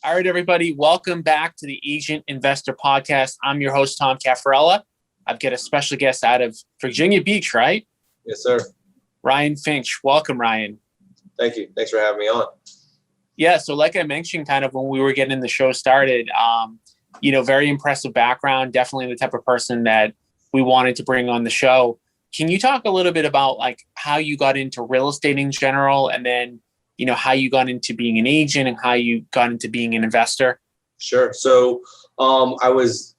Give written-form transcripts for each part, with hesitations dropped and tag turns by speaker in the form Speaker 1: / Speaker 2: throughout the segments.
Speaker 1: All right, everybody. Welcome back to the Agent Investor Podcast. I'm your host, Tom Caffarella. I've got a special guest out of Virginia Beach, right?
Speaker 2: Yes, sir.
Speaker 1: Rhyan Finch. Welcome, Ryan.
Speaker 2: Thank you. Thanks for having me on.
Speaker 1: Yeah, so like I mentioned kind of when we were getting the show started, very impressive background, definitely the type of person that we wanted to bring on the show. Can you talk a little bit about like how you got into real estate in general, and then how you got into being an agent and how you got into being an investor?
Speaker 2: Sure. So I was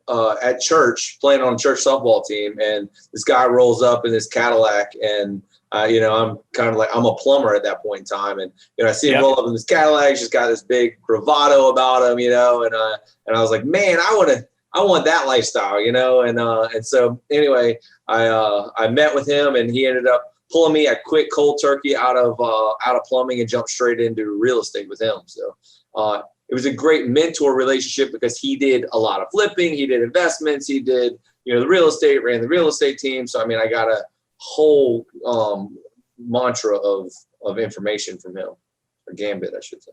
Speaker 2: at church playing on a church softball team, and this guy rolls up in this Cadillac, and I'm kind of like, I'm a plumber at that point in time, and I see him roll up in this Cadillac. He's just got this big bravado about him, and I was like, man, I want that lifestyle, and so anyway, I met with him, and he ended up pulling me. I quit cold turkey out of plumbing and jumped straight into real estate with him. So it was a great mentor relationship because he did a lot of flipping, he did investments, he did the real estate, ran the real estate team. So I mean, I got a whole mantra of information from him, or gambit, I should say.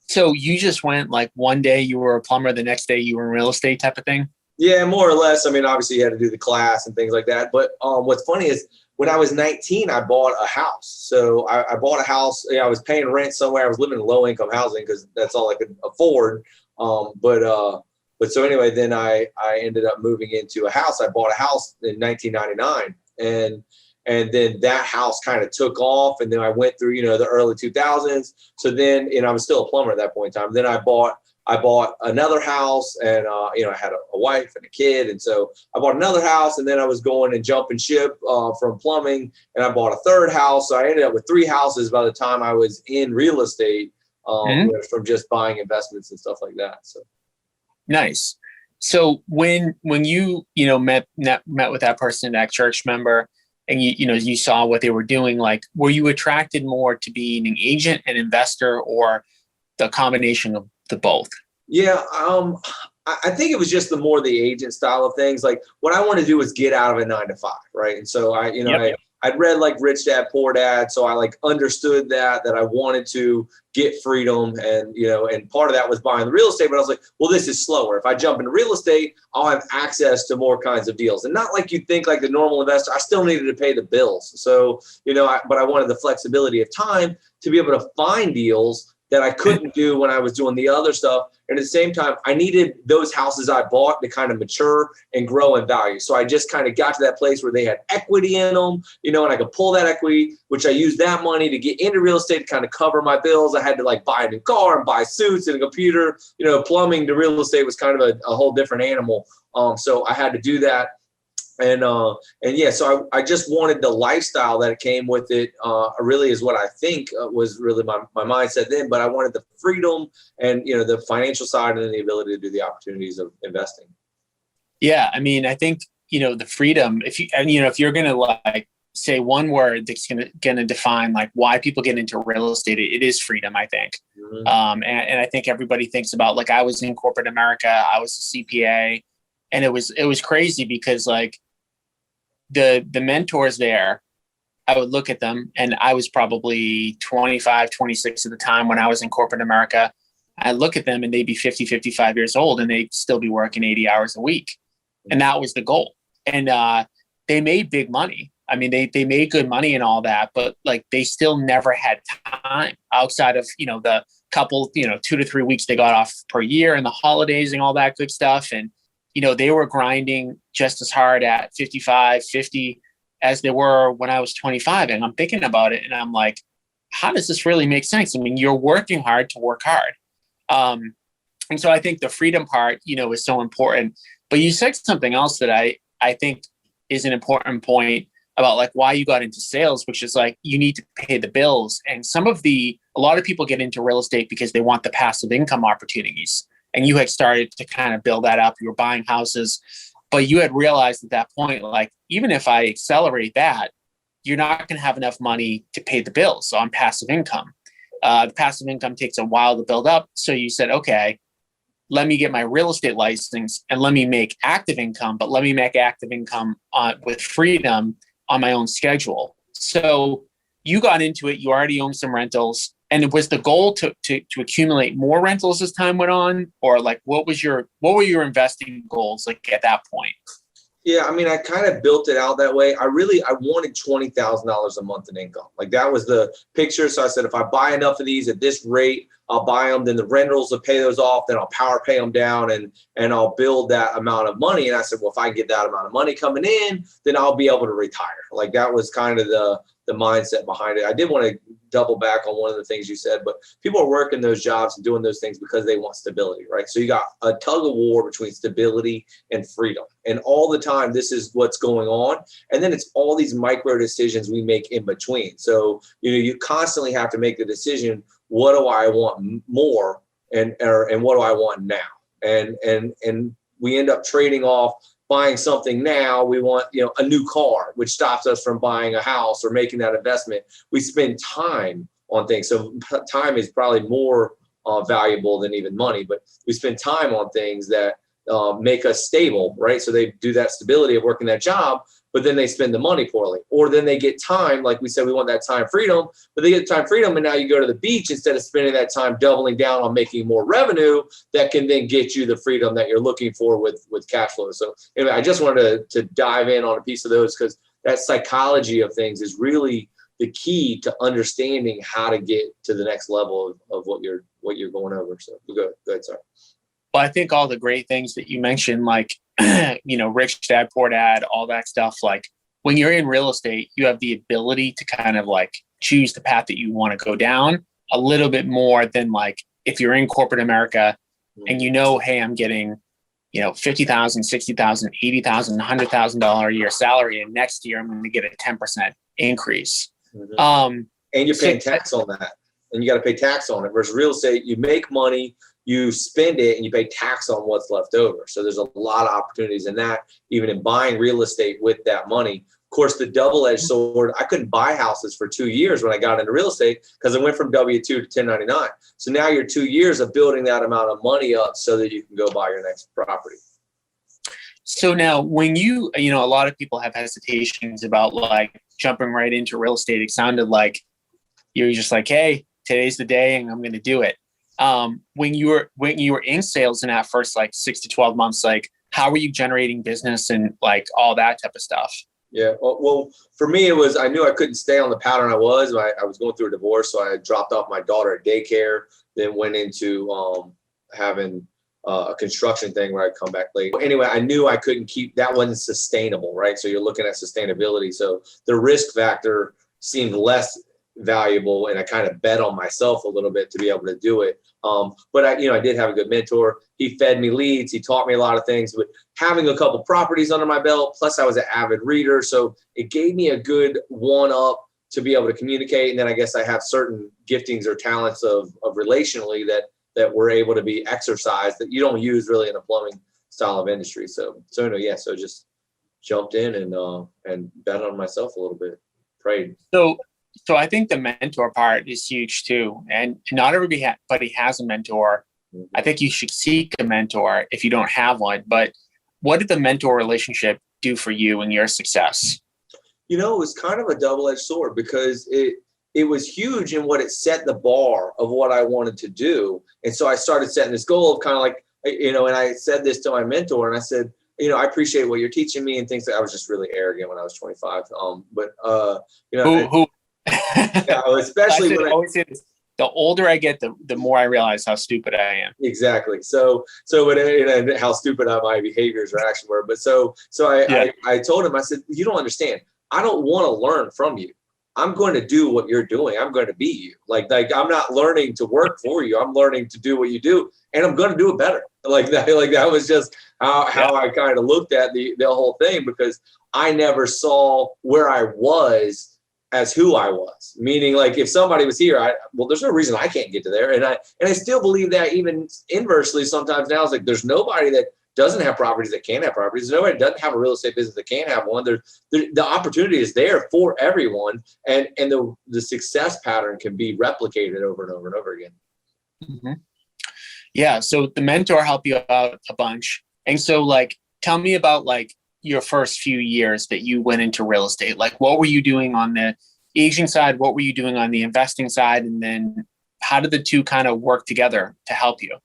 Speaker 1: So you just went like one day you were a plumber, the next day you were in real estate type of thing?
Speaker 2: Yeah, more or less. I mean, obviously you had to do the class and things like that. But what's funny is when I was 19, I bought a house. So I bought a house. I was paying rent somewhere. I was living in low income housing because that's all I could afford. But so anyway, then I ended up moving into a house. I bought a house in 1999, and then that house kind of took off. And then I went through the early 2000s. So then I was still a plumber at that point in time. Then I bought another house, and I had a wife and a kid, and so I bought another house, and then I was going and jumping ship from plumbing, and I bought a third house. So I ended up with 3 houses by the time I was in real estate, from just buying investments and stuff like that. So
Speaker 1: nice. So when you met with that person, that church member, and you saw what they were doing, like, were you attracted more to being an agent, an investor, or the combination of the both?
Speaker 2: Yeah, I think it was just the agent style of things. Like what I wanted to do was get out of a 9-to-5, right? And so I'd read like Rich Dad Poor Dad, so I like understood that I wanted to get freedom, and and part of that was buying the real estate. But I was like, well, this is slower. If I jump into real estate, I'll have access to more kinds of deals, and not like you think like the normal investor. I still needed to pay the bills, so but I wanted the flexibility of time to be able to find deals that I couldn't do when I was doing the other stuff. And at the same time, I needed those houses I bought to kind of mature and grow in value. So I just kind of got to that place where they had equity in them, and I could pull that equity, which I used that money to get into real estate to kind of cover my bills. I had to like buy a new car and buy suits and a computer, plumbing to real estate was kind of a whole different animal. So I had to do that. And yeah, so I just wanted the lifestyle that came with it, really is what I think was really my mindset then. But I wanted the freedom and, the financial side, and the ability to do the opportunities of investing.
Speaker 1: Yeah. I mean, I think, the freedom, if you're going to like say one word that's going to define like why people get into real estate, it is freedom, I think. Mm-hmm. And I think everybody thinks about, like, I was in corporate America, I was a CPA, and it was crazy because like the mentors there, I would look at them, and I was probably 25, 26 at the time when I was in corporate America. I look at them and they'd be 50, 55 years old, and they'd still be working 80 hours a week. And that was the goal. And they made big money. I mean, they made good money and all that, but like they still never had time outside of, the couple, 2 to 3 weeks they got off per year and the holidays and all that good stuff. And they were grinding just as hard at 55, 50 as they were when I was 25. And I'm thinking about it and I'm like, how does this really make sense? I mean, you're working hard to work hard. And so I think the freedom part, is so important. But you said something else that I think is an important point about like why you got into sales, which is like you need to pay the bills. And a lot of people get into real estate because they want the passive income opportunities. And you had started to kind of build that up. You were buying houses, but you had realized at that point, like, even if I accelerate that, you're not going to have enough money to pay the bills on passive income. The passive income takes a while to build up. So you said, okay, let me get my real estate license and let me make active income, but let me make active income with freedom on my own schedule. So you got into it. You already owned some rentals. And was the goal to accumulate more rentals as time went on, or like what were your investing goals like at that point?
Speaker 2: Yeah, I mean, I kind of built it out that way. I wanted $20,000 a month in income. Like that was the picture. So I said, if I buy enough of these at this rate, I'll buy them. Then the rentals will pay those off. Then I'll power pay them down, and I'll build that amount of money. And I said, well, if I get that amount of money coming in, then I'll be able to retire. Like that was kind of the mindset behind it. I did want to double back on one of the things you said, but people are working those jobs and doing those things because they want stability, right? So you got a tug of war between stability and freedom. And all the time, this is what's going on. And then it's all these micro decisions we make in between. So, you constantly have to make the decision, what do I want more and what do I want now? And we end up trading off buying something now. We want, a new car, which stops us from buying a house or making that investment. We spend time on things. So time is probably more valuable than even money, but we spend time on things that make us stable, right? So they do that stability of working that job, but then they spend the money poorly. Or then they get time, like we said, we want that time freedom, but they get time freedom, and now you go to the beach instead of spending that time doubling down on making more revenue that can then get you the freedom that you're looking for with cash flow. So anyway, I just wanted to dive in on a piece of those, because that psychology of things is really the key to understanding how to get to the next level of what you're going over. So go ahead, sorry.
Speaker 1: Well, I think all the great things that you mentioned, like, rich dad, poor dad, all that stuff, like when you're in real estate, you have the ability to kind of like choose the path that you want to go down a little bit more than like if you're in corporate America and hey, I'm getting, $50,000, $60,000, $80,000, $100,000 a year salary, and next year I'm going to get a 10% increase.
Speaker 2: And you're paying tax on that, and you got to pay tax on it. Versus real estate, you make money, you spend it, and you pay tax on what's left over. So there's a lot of opportunities in that, even in buying real estate with that money. Of course, the double-edged sword, I couldn't buy houses for 2 years when I got into real estate because I went from W-2 to 1099. So now you're 2 years of building that amount of money up so that you can go buy your next property.
Speaker 1: So now when a lot of people have hesitations about like jumping right into real estate. It sounded like you're just like, hey, today's the day and I'm going to do it. When you were in sales in that first like 6 to 12 months, like how were you generating business and like all that type of stuff?
Speaker 2: Yeah. Well, for me, it was, I knew I couldn't stay on the pattern I was. I was going through a divorce. So I dropped off my daughter at daycare, then went into having a construction thing where I'd come back late. Anyway, I knew I couldn't that wasn't sustainable, right? So you're looking at sustainability. So the risk factor seemed less valuable, and I kind of bet on myself a little bit to be able to do it. But I did have a good mentor. He fed me leads. He taught me a lot of things, but having a couple properties under my belt, plus I was an avid reader. So it gave me a good one-up to be able to communicate. And then I guess I have certain giftings or talents of relationally that were able to be exercised that you don't use really in a plumbing style of industry. So just jumped in and bet on myself a little bit, prayed.
Speaker 1: So I think the mentor part is huge too. And not everybody has a mentor. Mm-hmm. I think you should seek a mentor if you don't have one. But what did the mentor relationship do for you and your success?
Speaker 2: It was kind of a double-edged sword because it was huge in what it set the bar of what I wanted to do. And so I started setting this goal of kind of like, and I said this to my mentor, and I said, I appreciate what you're teaching me and things. I was just really arrogant when I was 25. Especially when I always say this,
Speaker 1: the older I get, the more I realize how stupid I am.
Speaker 2: Exactly. So and how stupid my behaviors or action were. But I told him, I said, you don't understand. I don't want to learn from you. I'm going to do what you're doing. I'm going to be you. Like I'm not learning to work for you. I'm learning to do what you do, and I'm going to do it better. Like that was just how I kind of looked at the whole thing, because I never saw where I was as who I was. Meaning, like, if somebody was here, there's no reason I can't get to there. And I still believe that even inversely sometimes now. It's like there's nobody that doesn't have properties that can't have properties. There's nobody that doesn't have a real estate business that can't have one. The opportunity is there for everyone, and the success pattern can be replicated over and over and over again.
Speaker 1: Mm-hmm. Yeah. So the mentor helped you out a bunch. And so, like, tell me about like your first few years that you went into real estate. Like, what were you doing on the aging side? What were you doing on the investing side? And then how did the two kind of work together to help you?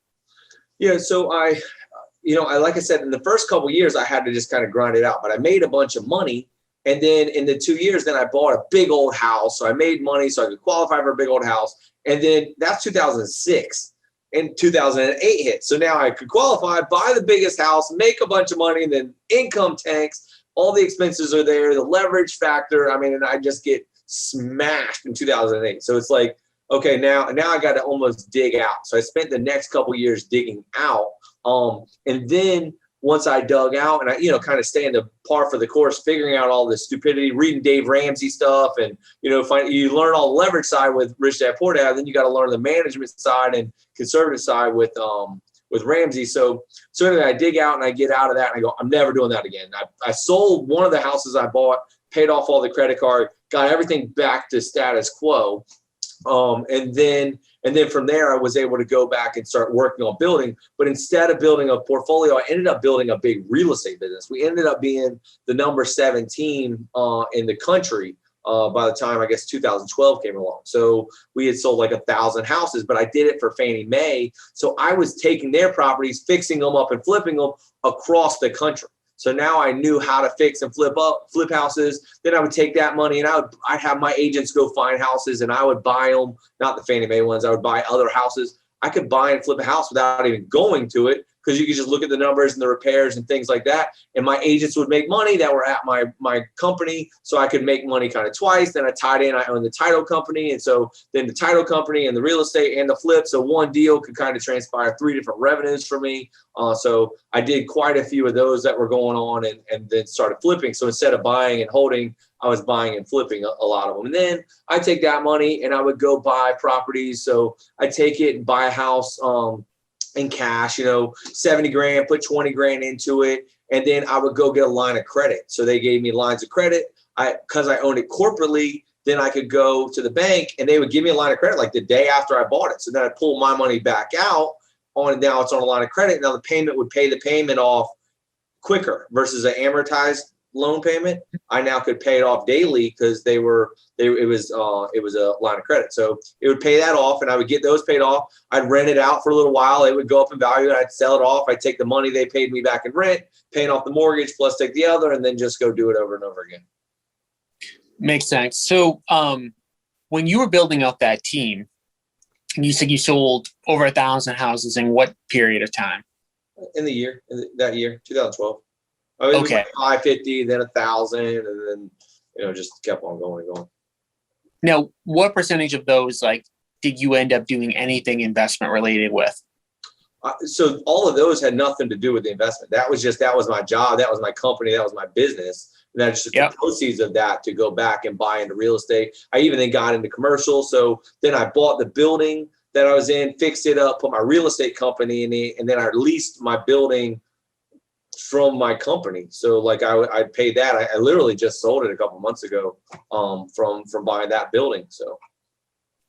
Speaker 2: Yeah. So like I said, in the first couple of years, I had to just kind of grind it out, but I made a bunch of money. And then in the 2 years, then I bought a big old house. So I made money so I could qualify for a big old house. And then that's 2006, and 2008 hit. So now I could qualify, buy the biggest house, make a bunch of money, and then income tanks. All the expenses are there, the leverage factor. I mean, and I just get smashed in 2008. So it's like, okay, now I got to almost dig out. So I spent the next couple of years digging out. And then once I dug out and I, kind of staying the par for the course, figuring out all the stupidity, reading Dave Ramsey stuff, and, you learn all the leverage side with Rich Dad Poor Dad, then you got to learn the management side and conservative side with Ramsey. So anyway, I dig out and I get out of that and I go, I'm never doing that again. I sold one of the houses I bought, paid off all the credit card, got everything back to status quo. And then from there, I was able to go back and start working on building. But instead of building a portfolio, I ended up building a big real estate business. We ended up being the number 17 in the country by the time, I guess, 2012 came along. So we had sold like 1,000 houses, but I did it for Fannie Mae. So I was taking their properties, fixing them up and flipping them across the country. So now I knew how to fix and flip houses. Then I would take that money and I'd have my agents go find houses and I would buy them, not the Fannie Mae ones. I would buy other houses. I could buy and flip a house without even going to it, because you could just look at the numbers and the repairs and things like that. And my agents would make money that were at my company. So I could make money kind of twice. Then I tied in, I owned the title company. And so then the title company and the real estate and the flip. So one deal could kind of transpire 3 different revenues for me. So I did quite a few of those that were going on and then started flipping. So instead of buying and holding, I was buying and flipping a lot of them. And then I take that money and I would go buy properties. So I take it and buy a house in cash, 70 grand, put 20 grand into it. And then I would go get a line of credit. So they gave me lines of credit. Because I owned it corporately, then I could go to the bank and they would give me a line of credit like the day after I bought it. So then I pull my money back out now it's on a line of credit. Now the payment would pay the payment off quicker versus an amortized loan payment. I now could pay it off daily because it was a line of credit. So it would pay that off and I would get those paid off. I'd rent it out for a little while. It would go up in value and I'd sell it off. I'd take the money they paid me back in rent, paying off the mortgage, plus take the other, and then just go do it over and over again.
Speaker 1: Makes sense. So when you were building out that team, and you said you sold over 1,000 houses in what period of time?
Speaker 2: In that year, 2012. I was
Speaker 1: okay.
Speaker 2: 550, then 1,000, and then just kept on going and going.
Speaker 1: Now, what percentage of those did you end up doing anything investment related with?
Speaker 2: So all of those had nothing to do with the investment. That was my job. That was my company. That was my business. And that's just the proceeds of that to go back and buy into real estate. I even then got into commercial. So then I bought the building that I was in, fixed it up, put my real estate company in it, and then I leased my building from my company. So I paid that. I literally just sold it a couple months ago from buying that building. So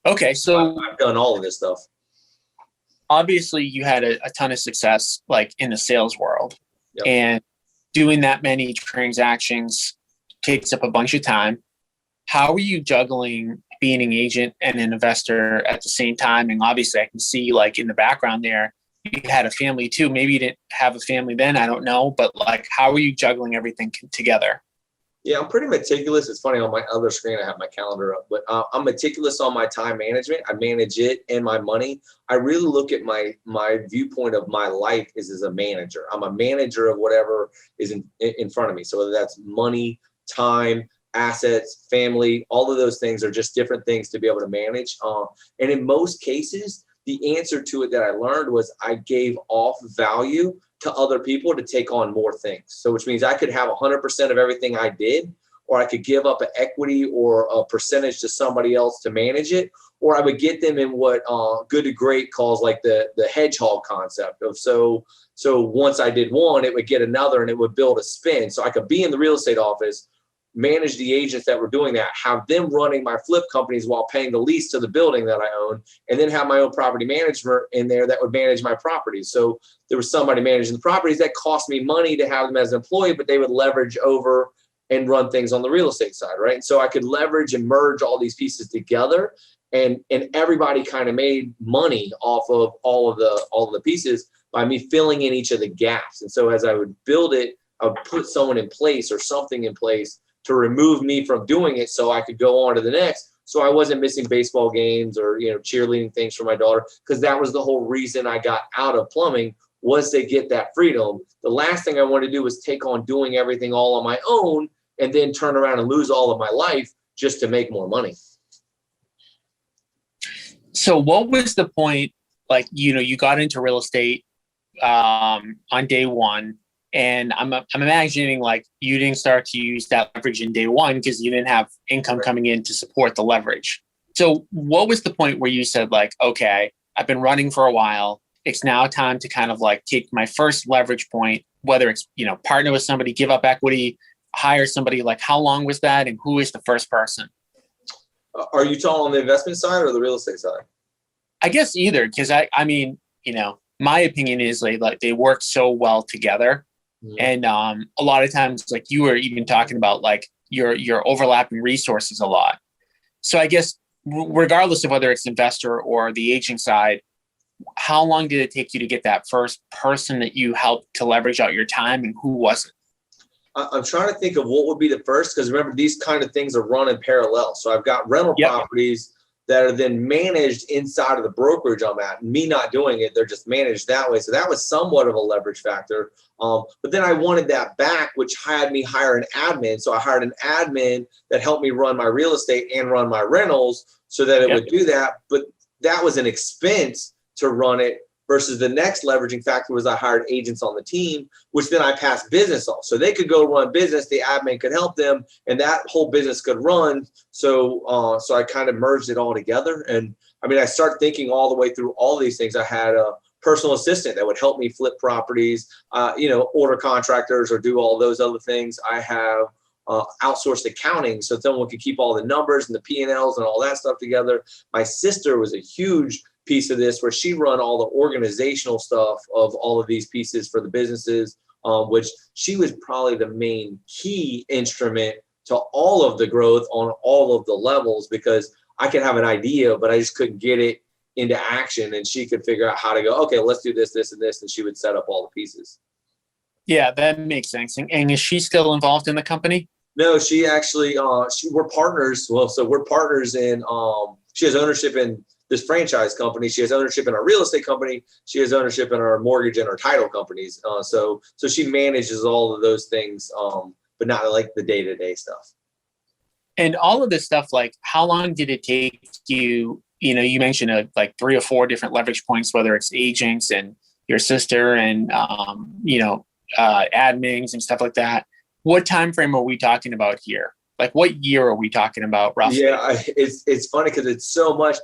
Speaker 1: okay, so
Speaker 2: I've done all of this stuff.
Speaker 1: Obviously you had a ton of success in the sales world.
Speaker 2: Yep.
Speaker 1: And doing that many transactions takes up a bunch of time. How are you juggling being an agent and an investor at the same time? And obviously I can see in the background there, you had a family too. Maybe you didn't have a family then, I don't know, but how are you juggling everything together?
Speaker 2: Yeah, I'm pretty meticulous. It's funny, on my other screen, I have my calendar up, but I'm meticulous on my time management. I manage it and my money. I really look at my viewpoint of my life as a manager. I'm a manager of whatever is in front of me. So whether that's money, time, assets, family, all of those things are just different things to be able to manage. And in most cases, the answer to it that I learned was I gave off value to other people to take on more things. So which means I could have 100% of everything I did, or I could give up an equity or a percentage to somebody else to manage it, or I would get them in what Good to Great calls the hedgehog concept of so once I did one, it would get another and it would build a spin. So I could be in the real estate office, manage the agents that were doing that, have them running my flip companies while paying the lease to the building that I own, and then have my own property management in there that would manage my properties. So there was somebody managing the properties that cost me money to have them as an employee, but they would leverage over and run things on the real estate side, right? And so I could leverage and merge all these pieces together and everybody kind of made money off of all of the pieces by me filling in each of the gaps. And so as I would build it, I would put someone in place or something in place to remove me from doing it so I could go on to the next. So I wasn't missing baseball games or, cheerleading things for my daughter, because that was the whole reason I got out of plumbing, was to get that freedom. The last thing I wanted to do was take on doing everything all on my own and then turn around and lose all of my life just to make more money.
Speaker 1: So what was the point, like, you got into real estate on day one, and I'm imagining like you didn't start to use that leverage in day one because you didn't have income coming in to support the leverage. So what was the point where you said like, okay, I've been running for a while. It's now time to kind of like take my first leverage point, whether it's, partner with somebody, give up equity, hire somebody. Like, how long was that? And who is the first person?
Speaker 2: Are you talking on the investment side or the real estate side?
Speaker 1: I guess either, because I mean, my opinion is like they work so well together. And a lot of times, like you were even talking about, like your overlapping resources a lot. So I guess regardless of whether it's investor or the agent side, how long did it take you to get that first person that you helped to leverage out your time, and who was it?
Speaker 2: I'm trying to think of what would be the first, because remember, these kind of things are run in parallel. So I've got rental properties that are then managed inside of the brokerage I'm at. Me not doing it, they're just managed that way. So that was somewhat of a leverage factor. But then I wanted that back, which had me hire an admin. So I hired an admin that helped me run my real estate and run my rentals so that it would do that. But that was an expense to run it, versus the next leveraging factor was I hired agents on the team, which then I passed business off. So they could go run business, the admin could help them, and that whole business could run. So I kind of merged it all together. And I mean, I started thinking all the way through all these things. I had a personal assistant that would help me flip properties, order contractors or do all those other things. I have outsourced accounting so someone could keep all the numbers and the P&Ls and all that stuff together. My sister was a huge piece of this, where she run all the organizational stuff of all of these pieces for the businesses, which she was probably the main key instrument to all of the growth on all of the levels, because I could have an idea, but I just couldn't get it into action, and she could figure out how to go, okay, let's do this, this, and this, and she would set up all the pieces. Yeah,
Speaker 1: that makes sense. And is she still involved in the company?
Speaker 2: No, she actually, we're partners. Well, so we're partners in, she has ownership in this franchise company. She has ownership in our real estate company. She has ownership in our mortgage and our title companies. So she manages all of those things, but not like the day-to-day stuff.
Speaker 1: And all of this stuff, like, how long did it take you? You mentioned like 3 or 4 different leverage points, whether it's agents and your sister and admins and stuff like that. What time frame are we talking about here? Like, what year are we talking about roughly?
Speaker 2: Yeah, it's funny because it's so much.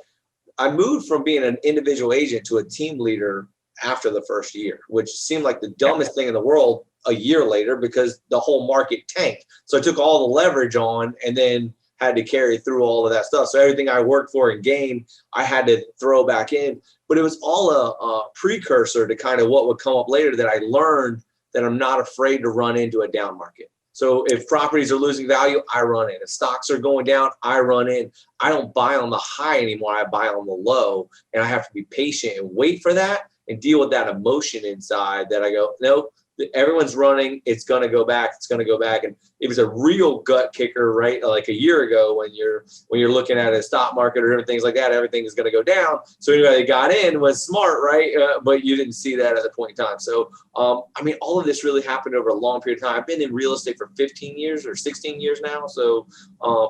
Speaker 2: I moved from being an individual agent to a team leader after the first year, which seemed like the dumbest thing in the world a year later, because the whole market tanked. So I took all the leverage on and then had to carry through all of that stuff. So everything I worked for and gained, I had to throw back in. But it was all a precursor to kind of what would come up later, that I learned that I'm not afraid to run into a down market. So if properties are losing value, I run in. If stocks are going down, I run in. I don't buy on the high anymore. I buy on the low, and I have to be patient and wait for that and deal with that emotion inside that I go, no, everyone's running. It's going to go back. It's going to go back. And it was a real gut kicker, right? Like a year ago, when you're looking at a stock market or different things like that, everything is going to go down. So anybody that got in was smart, right? But you didn't see that at the point in time. So, I mean, all of this really happened over a long period of time. I've been in real estate for 15 years or 16 years now. So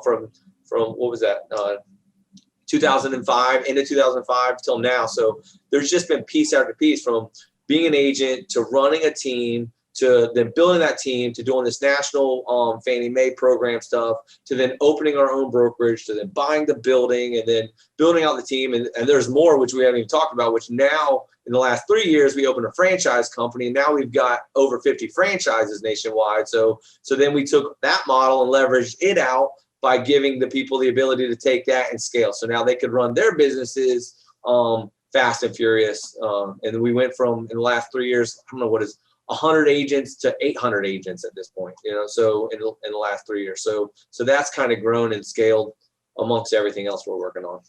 Speaker 2: from what was that? 2005, into 2005 till now. So there's just been piece after piece, from being an agent to running a team to then building that team to doing this national Fannie Mae program stuff to then opening our own brokerage to then buying the building and then building out the team. And there's more, which we haven't even talked about, which now in the last 3 years, we opened a franchise company, and now we've got over 50 franchises nationwide. So then we took that model and leveraged it out by giving the people the ability to take that and scale. So now they could run their businesses fast and furious. And we went from, in the last 3 years, I don't know what is 100 agents to 800 agents at this point, so in the last 3 years. So that's kind of grown and scaled amongst everything else we're working on.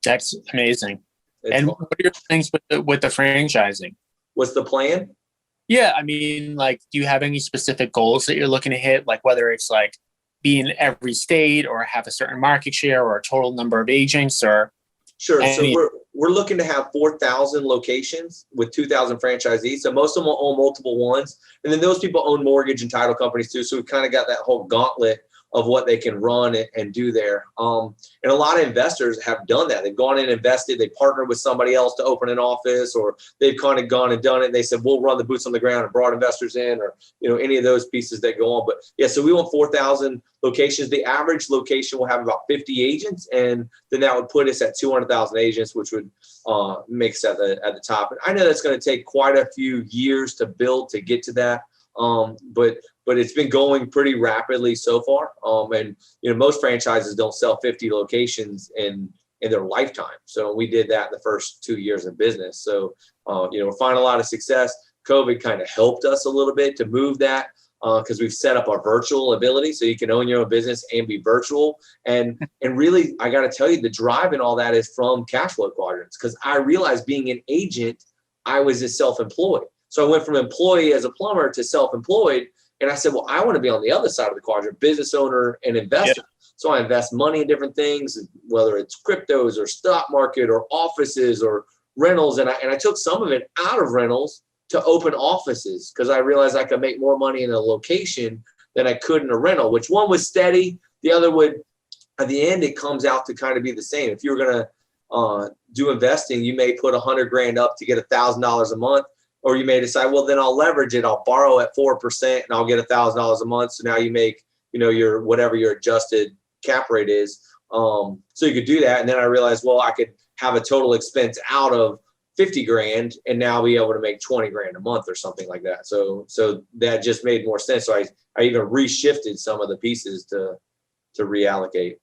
Speaker 1: That's amazing.
Speaker 2: It's
Speaker 1: And
Speaker 2: fun.
Speaker 1: what are your things with the franchising?
Speaker 2: What's the plan?
Speaker 1: Yeah, I mean, like, do you have any specific goals that you're looking to hit? Like whether it's like be in every state or have a certain market share or a total number of agents or
Speaker 2: Sure. So
Speaker 1: any.
Speaker 2: we're looking to have 4,000 locations with 2,000 franchisees. So most of them will own multiple ones, and then those people own mortgage and title companies too. So we've kind of got that whole gauntlet of what they can run and do there. And a lot of investors have done that. They've gone in and invested. They partnered with somebody else to open an office, or they've kind of gone and done it. And they said, we'll run the boots on the ground and brought investors in, or, any of those pieces that go on. But yeah, so we want 4,000 locations. The average location will have about 50 agents. And then that would put us at 200,000 agents, which would make us at the top. And I know that's going to take quite a few years to build to get to that. But it's been going pretty rapidly so far. And most franchises don't sell 50 locations in their lifetime. So we did that in the first 2 years of business. So we're finding a lot of success. COVID kind of helped us a little bit to move that because we've set up our virtual ability, so you can own your own business and be virtual. And really, I got to tell you, the drive and all that is from cash flow quadrants, because I realized being an agent, I was just self-employed. So I went from employee as a plumber to self-employed. And I said, well, I want to be on the other side of the quadrant, business owner and investor. Yeah. So I invest money in different things, whether it's cryptos or stock market or offices or rentals. And I took some of it out of rentals to open offices because I realized I could make more money in a location than I could in a rental, which one was steady. The other would, at the end, it comes out to kind of be the same. If you're going to do investing, you may put $100,000 up to get $1,000 a month. Or you may decide, well, then I'll leverage it. I'll borrow at 4% and I'll get $1,000 a month. So now you make, your whatever your adjusted cap rate is. So you could do that. And then I realized, well, I could have a total expense out of $50,000 and now be able to make $20,000 a month or something like that. So that just made more sense. So I even reshifted some of the pieces to reallocate.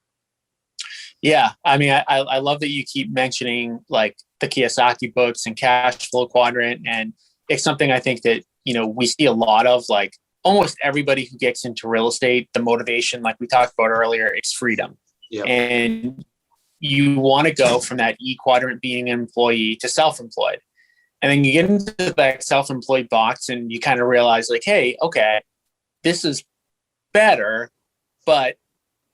Speaker 1: Yeah. I mean, I love that you keep mentioning like the Kiyosaki books and cash flow quadrant. And it's something I think that, we see a lot of, like almost everybody who gets into real estate, the motivation, like we talked about earlier, it's freedom.
Speaker 2: Yep.
Speaker 1: And you want to go from that E quadrant being an employee to self-employed. And then you get into that self-employed box and you kind of realize like, hey, okay, this is better, but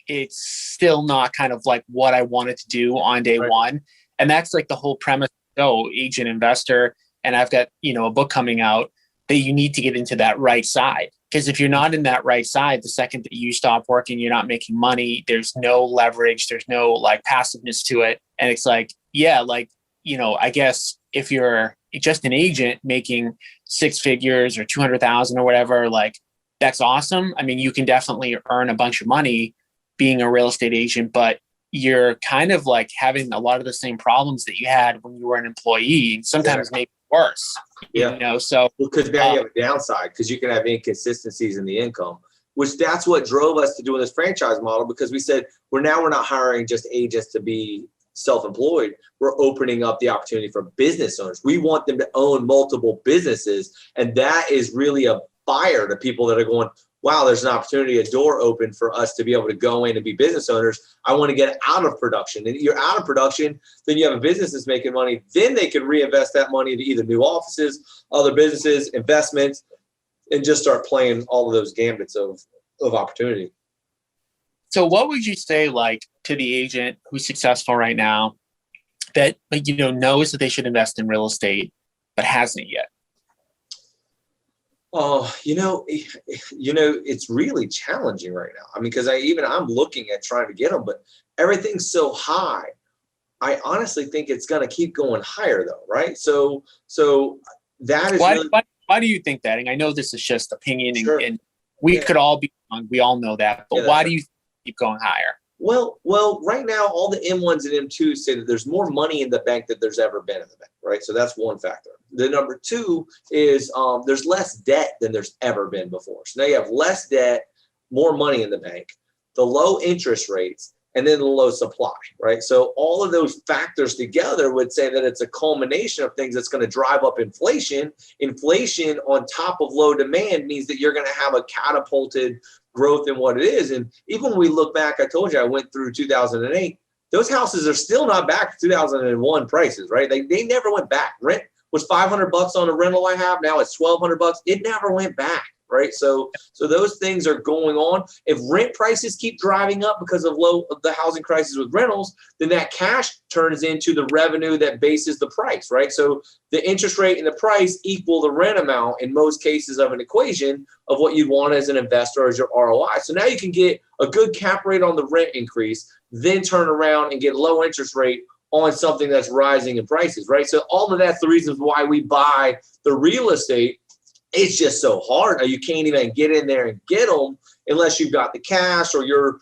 Speaker 1: it's still not kind of like what I wanted to do on day one. And that's like the whole premise. Agent investor. And I've got, a book coming out that you need to get into that right side. Because if you're not in that right side, the second that you stop working, you're not making money. There's no leverage. There's no like passiveness to it. And it's like, yeah, like, I guess if you're just an agent making 6 figures or 200,000 or whatever, like that's awesome. I mean, you can definitely earn a bunch of money being a real estate agent, but you're kind of like having a lot of the same problems that you had when you were an employee, and sometimes maybe worse.
Speaker 2: Yeah.
Speaker 1: So
Speaker 2: because now you have a downside because you can have inconsistencies in the income, which that's what drove us to doing this franchise model, because we said we're not hiring just agents to be self-employed. We're opening up the opportunity for business owners. We want them to own multiple businesses, and that is really a fire to people that are going, wow, there's an opportunity, a door open for us to be able to go in and be business owners. I want to get out of production. And you're out of production, then you have a business that's making money. Then they can reinvest that money into either new offices, other businesses, investments, and just start playing all of those gambits of opportunity.
Speaker 1: So what would you say like to the agent who's successful right now that knows that they should invest in real estate but hasn't yet?
Speaker 2: Oh, it's really challenging right now. I mean, because I'm looking at trying to get them, but everything's so high. I honestly think it's going to keep going higher, though, right? So that is
Speaker 1: why do you think that? And I know this is just opinion,
Speaker 2: sure.
Speaker 1: and we could all be wrong. We all know that, but why do you keep going higher?
Speaker 2: Well, right now, all the M1s and M2s say that there's more money in the bank than there's ever been in the bank, right? So that's one factor. The number two is there's less debt than there's ever been before. So now you have less debt, more money in the bank, the low interest rates, and then the low supply, right? So all of those factors together would say that it's a culmination of things that's going to drive up inflation. Inflation on top of low demand means that you're going to have a catapulted growth in what it is. And even when we look back, I told you I went through 2008, those houses are still not back to 2001 prices, right? They never went back. Rent was $500 on a rental I have. Now it's $1,200. It never went back, right? So those things are going on. If rent prices keep driving up because of the housing crisis with rentals, then that cash turns into the revenue that bases the price, right? So the interest rate and the price equal the rent amount in most cases of an equation of what you'd want as an investor as your ROI. So now you can get a good cap rate on the rent increase, then turn around and get low interest rate on something that's rising in prices, right? So all of that's the reasons why we buy the real estate. It's just so hard. You can't even get in there and get them unless you've got the cash or you're,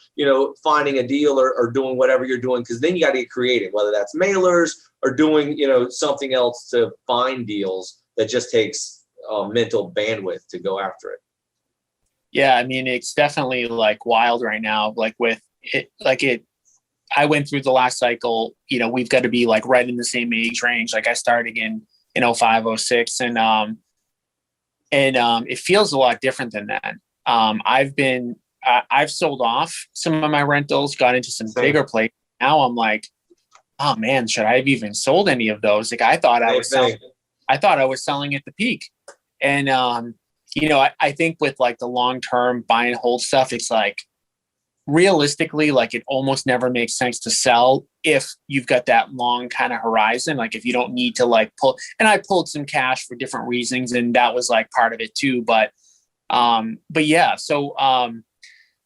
Speaker 2: finding a deal or doing whatever you're doing, because then you got to get creative, whether that's mailers or doing, something else to find deals that just takes mental bandwidth to go after it.
Speaker 1: Yeah, I mean, it's definitely like wild right now. Like with it, I went through the last cycle, we've got to be like right in the same age range. Like I started in 05, 06 and it feels a lot different than that. I've sold off some of my rentals, got into some bigger places. Now I'm like, oh man, should I have even sold any of those? Like I thought I was selling at the peak. And, I think with like the long-term buy and hold stuff, it's like, realistically, like it almost never makes sense to sell if you've got that long kind of horizon. Like if you don't need to like pull, and I pulled some cash for different reasons and that was like part of it too. But yeah, so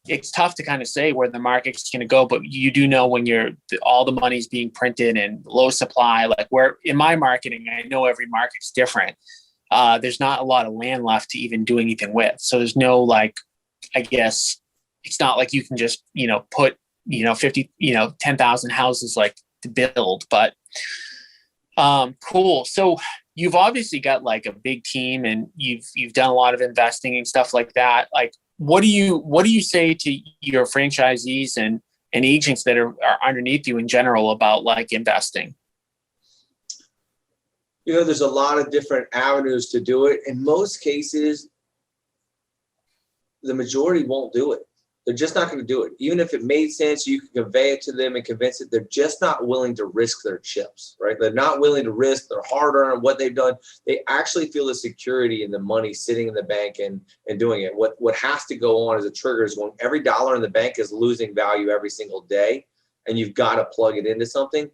Speaker 1: it's tough to kind of say where the market's going to go, but you do know when all the money's being printed and low supply, like where in my marketing, I know every market's different. There's not a lot of land left to even do anything with. So there's no, like, I guess, it's not like you can just, put, 50, 10,000 houses like to build, but cool. So you've obviously got like a big team and you've done a lot of investing and stuff like that. Like, what do you say to your franchisees and agents that are underneath you in general about like investing?
Speaker 2: There's a lot of different avenues to do it. In most cases, the majority won't do it. They're just not going to do it. Even if it made sense, you can convey it to them and convince it. They're just not willing to risk their chips, right? They're not willing to risk their hard-earned, what they've done. They actually feel the security in the money sitting in the bank and doing it. What has to go on as a trigger is when every dollar in the bank is losing value every single day, and you've got to plug it into something.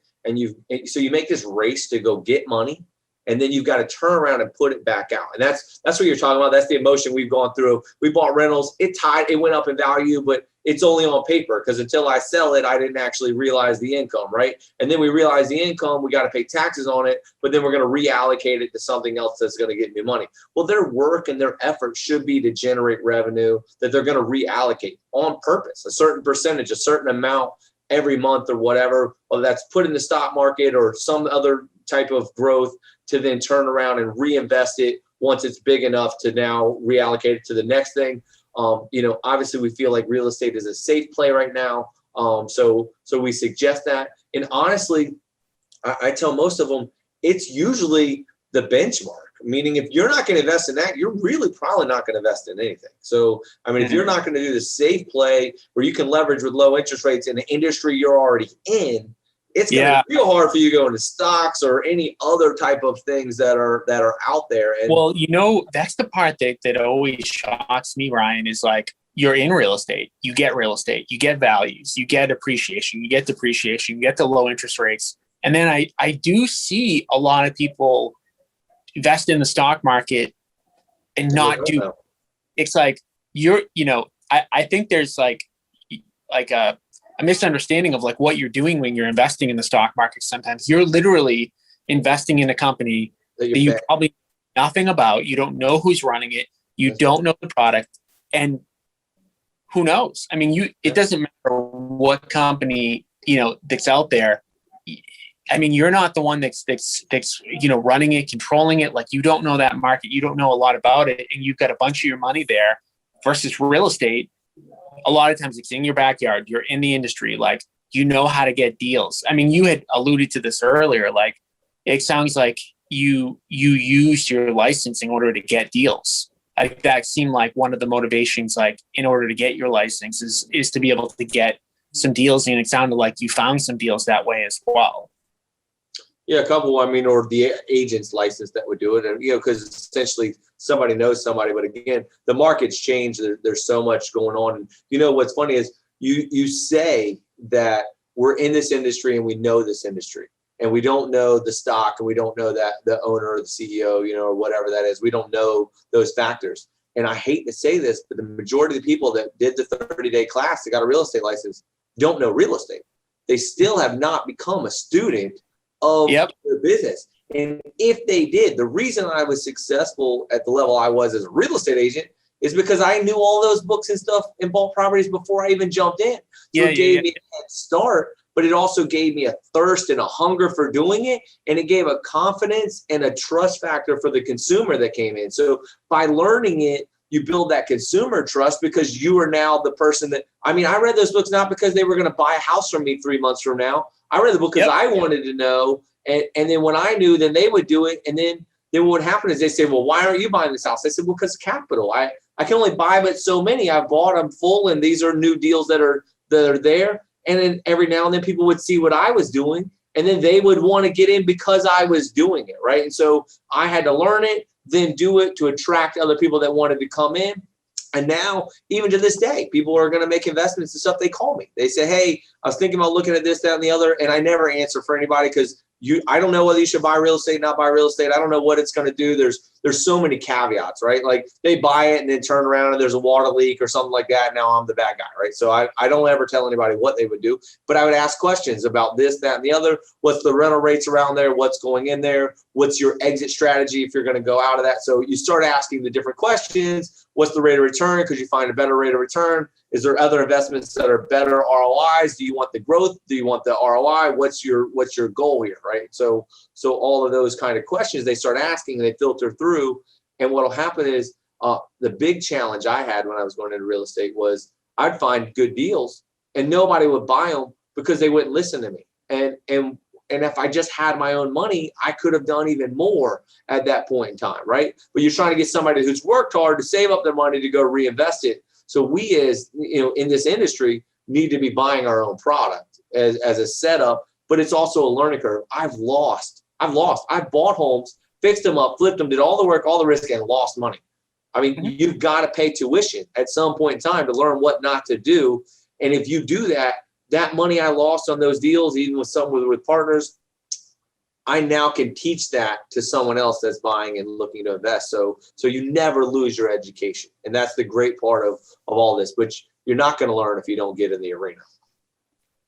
Speaker 2: So you make this race to go get money, and then you've got to turn around and put it back out. And that's what you're talking about. That's the emotion we've gone through. We bought rentals. It went up in value, but it's only on paper because until I sell it, I didn't actually realize the income, right? And then we realize the income, we got to pay taxes on it, but then we're going to reallocate it to something else that's going to get new money. Well, their work and their effort should be to generate revenue that they're going to reallocate on purpose, a certain percentage, a certain amount every month or whatever, whether that's put in the stock market or some other type of growth, to then turn around and reinvest it once it's big enough to now reallocate it to the next thing. Obviously we feel like real estate is a safe play right now. So we suggest that. And honestly, I tell most of them, it's usually the benchmark. Meaning if you're not going to invest in that, you're really probably not going to invest in anything. So, if you're not going to do the safe play where you can leverage with low interest rates in the industry you're already in, it's going to be real hard for you to go into stocks or any other type of things that are out there. And
Speaker 1: well, that's the part that always shocks me, Ryan, is like you're in real estate, you get values, you get appreciation, you get depreciation, you get the low interest rates. And then I do see a lot of people invest in the stock market and not do it. It's like I think there's like a misunderstanding of like what you're doing when you're investing in the stock market. Sometimes you're literally investing in a company that you probably know nothing about. You don't know who's running it. You don't know the product, and who knows? It doesn't matter what company, that's out there. You're not the one that's running it, controlling it. Like you don't know that market. You don't know a lot about it. And you've got a bunch of your money there versus real estate. A lot of times it's in your backyard. You're in the industry. Like, you know how to get deals. You had alluded to this earlier. Like, it sounds like you used your license in order to get deals. That seemed like one of the motivations, like in order to get your license is to be able to get some deals, and it sounded like you found some deals that way as well.
Speaker 2: Yeah, a couple. I mean, or the agent's license that would do it, and because essentially somebody knows somebody. But again, the market's changed. There's so much going on, and what's funny is you say that we're in this industry and we know this industry, and we don't know the stock, and we don't know that the owner or the CEO, or whatever that is. We don't know those factors. And I hate to say this, but the majority of the people that did the 30-day class that got a real estate license don't know real estate. They still have not become a student of the business. And if they did, the reason I was successful at the level I was as a real estate agent is because I knew all those books and stuff and bought properties before I even jumped in. So it gave me a head start, but it also gave me a thirst and a hunger for doing it. And it gave a confidence and a trust factor for the consumer that came in. So by learning it, you build that consumer trust because you are now the person that, I read those books not because they were going to buy a house from me 3 months from now. I read the book because I wanted to know. And then when I knew, then they would do it. And then what would happen is they say, well, why aren't you buying this house? I said, well, because of capital. I can only buy but so many. I bought them full, and these are new deals that are there. And then every now and then people would see what I was doing, and then they would want to get in because I was doing it, right? And so I had to learn it, then do it to attract other people that wanted to come in. And now, even to this day, people are going to make investments and stuff. They call me. They say, hey, I was thinking about looking at this, that, and the other. And I never answer for anybody because I don't know whether you should buy real estate, not buy real estate. I don't know what it's going to do. There's so many caveats, right? Like they buy it and then turn around and there's a water leak or something like that. Now I'm the bad guy, right? So I don't ever tell anybody what they would do, but I would ask questions about this, that, and the other. What's the rental rates around there? What's going in there? What's your exit strategy if you're going to go out of that? So you start asking the different questions. What's the rate of return? Could you find a better rate of return? Is there other investments that are better ROIs? Do you want the growth? Do you want the ROI? What's your goal here, right? So all of those kind of questions they start asking and they filter through. And what will happen is the big challenge I had when I was going into real estate was I'd find good deals and nobody would buy them because they wouldn't listen to me. And if I just had my own money, I could have done even more at that point in time, right? But you're trying to get somebody who's worked hard to save up their money to go reinvest it. So we, as in this industry, need to be buying our own product as a setup, but it's also a learning curve. I've bought homes, fixed them up, flipped them, did all the work, all the risk, and lost money. You've got to pay tuition at some point in time to learn what not to do. And if you do that, that money I lost on those deals, even with partners, I now can teach that to someone else that's buying and looking to invest. So you never lose your education. And that's the great part of all this, which you're not going to learn if you don't get in the arena.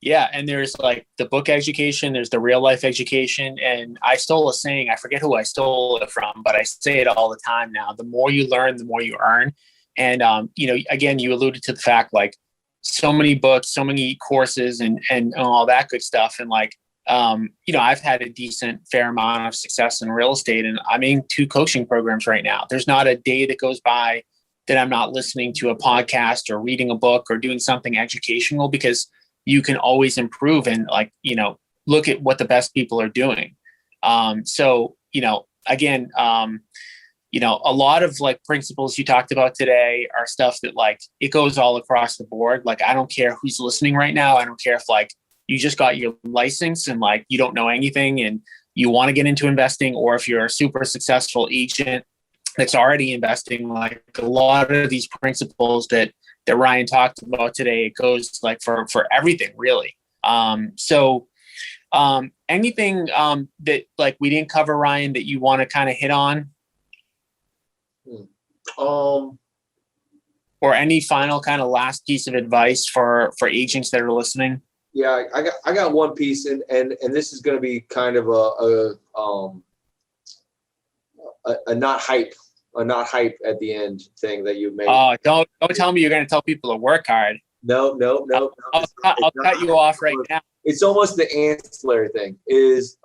Speaker 1: Yeah. And there's like the book education, there's the real life education. And I stole a saying, I forget who I stole it from, but I say it all the time now. The more you learn, the more you earn. And, again, you alluded to the fact, like, so many books, so many courses and all that good stuff. And I've had a decent fair amount of success in real estate, and I'm in 2 coaching programs right now. There's not a day that goes by that I'm not listening to a podcast or reading a book or doing something educational, because you can always improve and look at what the best people are doing. Again, a lot of like principles you talked about today are stuff that it goes all across the board. Like, I don't care who's listening right now. I don't care if you just got your license and you don't know anything and you want to get into investing, or if you're a super successful agent that's already investing. Like, a lot of these principles that Ryan talked about today, it goes for everything really. Anything that we didn't cover, Ryan, that you want to kind of hit on? Or any final kind of last piece of advice for agents that are listening?
Speaker 2: Yeah, I got one piece, and this is going to be kind of a not hype at the end thing that you made.
Speaker 1: Oh, don't tell me you're going to tell people to work hard.
Speaker 2: No.
Speaker 1: I'll cut you off right now.
Speaker 2: It's almost the ancillary thing is,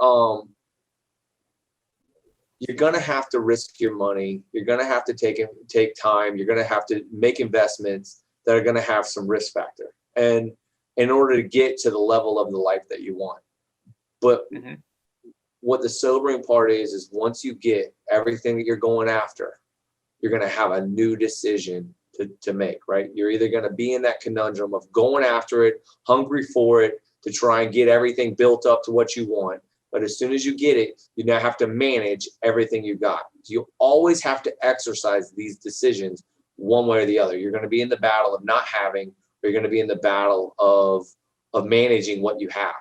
Speaker 2: you're going to have to risk your money. You're going to have to take time. You're going to have to make investments that are going to have some risk factor, and in order to get to the level of the life that you want. But what the sobering part is once you get everything that you're going after, you're going to have a new decision to make, right? You're either going to be in that conundrum of going after it, hungry for it, to try and get everything built up to what you want. But as soon as you get it, you now have to manage everything you got. You always have to exercise these decisions one way or the other. You're going to be in the battle of not having, or you're going to be in the battle of managing what you have.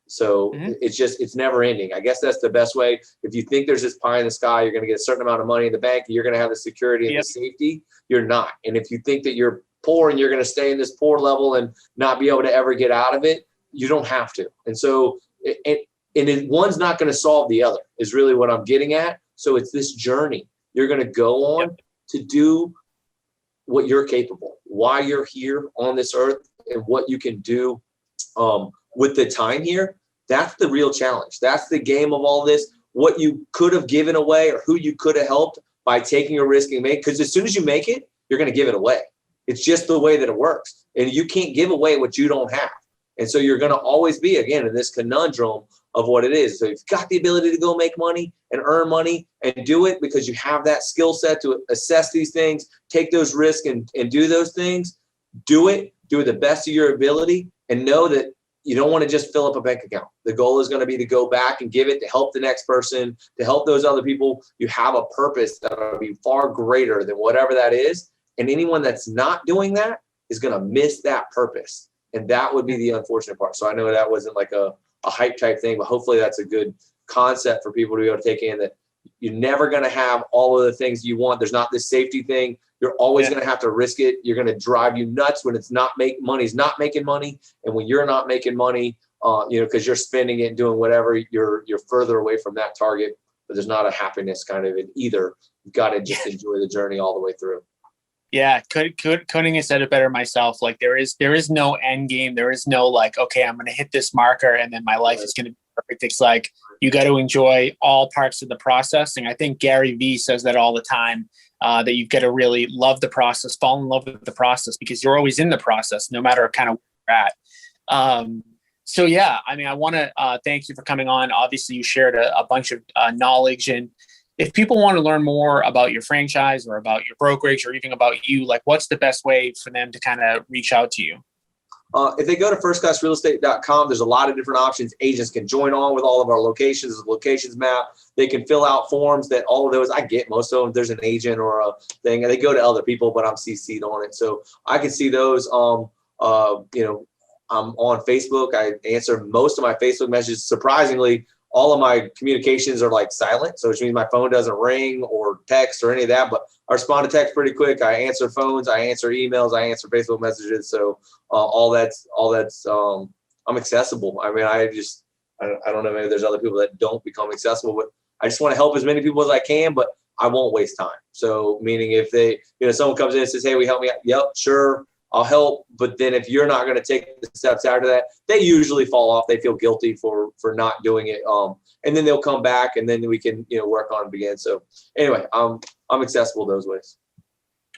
Speaker 2: So it's never ending. I guess that's the best way. If you think there's this pie in the sky, you're going to get a certain amount of money in the bank, you're going to have the security and the safety, you're not. And if you think that you're poor and you're going to stay in this poor level and not be able to ever get out of it, you don't have to. And so one's not going to solve the other is really what I'm getting at. So it's this journey you're going to go on to do what you're capable, why you're here on this earth, and what you can do with the time here. That's the real challenge. That's the game of all this. What you could have given away or who you could have helped by taking a risk and make, because as soon as you make it, you're going to give it away. It's just the way that it works. And you can't give away what you don't have. And so you're going to always be, again, in this conundrum of what it is. So you've got the ability to go make money and earn money and do it because you have that skill set to assess these things, take those risks and do those things. Do it the best of your ability, and know that you don't want to just fill up a bank account. The goal is going to be to go back and give it to help the next person, to help those other people. You have a purpose that will be far greater than whatever that is. And anyone that's not doing that is going to miss that purpose. And that would be the unfortunate part. So I know that wasn't like a hype type thing, but hopefully that's a good concept for people to be able to take in, that you're never going to have all of the things you want. There's not this safety thing. You're always going to have to risk it. You're going to drive you nuts when it's not money's not making money. And when you're not making money, because you're spending it and doing whatever, you're further away from that target. But there's not a happiness kind of in either. You've got to just enjoy the journey all the way through.
Speaker 1: Yeah, couldn't have said it better myself. Like there is no end game. There is no like, okay, I'm going to hit this marker and then my life is going to be perfect. It's like you got to enjoy all parts of the process. And I think Gary Vee says that all the time, that you've got to really love the process, fall in love with the process, because you're always in the process, no matter kind of where you're at. So yeah, I mean, I want to thank you for coming on. Obviously, you shared a bunch of knowledge, and if people want to learn more about your franchise or about your brokerage or even about you, like what's the best way for them to kind of reach out to you?
Speaker 2: If they go to firstclassrealestate.com, there's a lot of different options. Agents can join on with all of our locations. There's a locations map. They can fill out forms that all of those, I get most of them. There's an agent or a thing, and they go to other people, but I'm CC'd on it. So I can see those. I'm on Facebook. I answer most of my Facebook messages. Surprisingly, all of my communications are like silent. So which means my phone doesn't ring or text or any of that, but I respond to text pretty quick. I answer phones, I answer emails, I answer Facebook messages. So all that's I'm accessible. I mean, I don't know, maybe there's other people that don't become accessible, but I just want to help as many people as I can, but I won't waste time. So meaning if someone comes in and says, hey, will you help me out? Yep, sure. I'll help. But then if you're not going to take the steps after that, they usually fall off. They feel guilty for not doing it. And then they'll come back and then we can, work on it again. So anyway, I'm accessible those ways.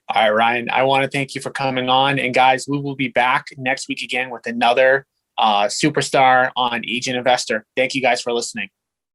Speaker 1: All right, Ryan, I want to thank you for coming on. And guys, we will be back next week again with another superstar on Agent Investor. Thank you guys for listening.